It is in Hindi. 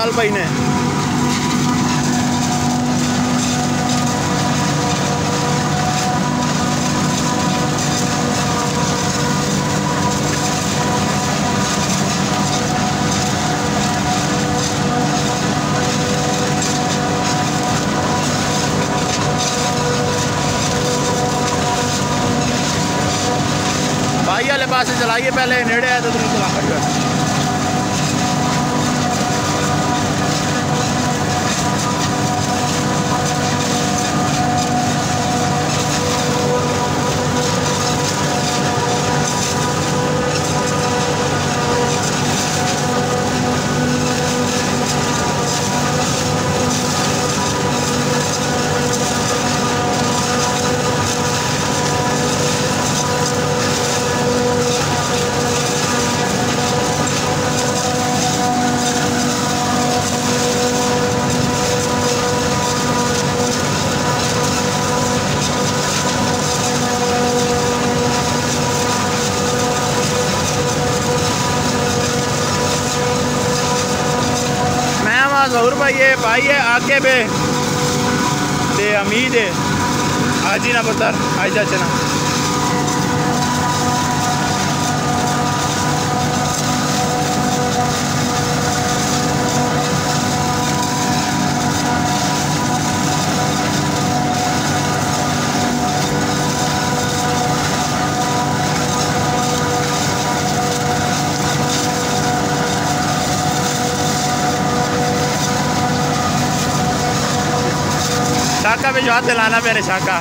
विशाल भाई ने। भाई वाले पास से चलाइए, पहले नेड़े आए तो तुम चला। जहूर भाई है, भाई है आगे पे ते अमीद है हाजी ना पुत्र आज चना। शाका पे जो हाथ दिलाना मेरे शाका।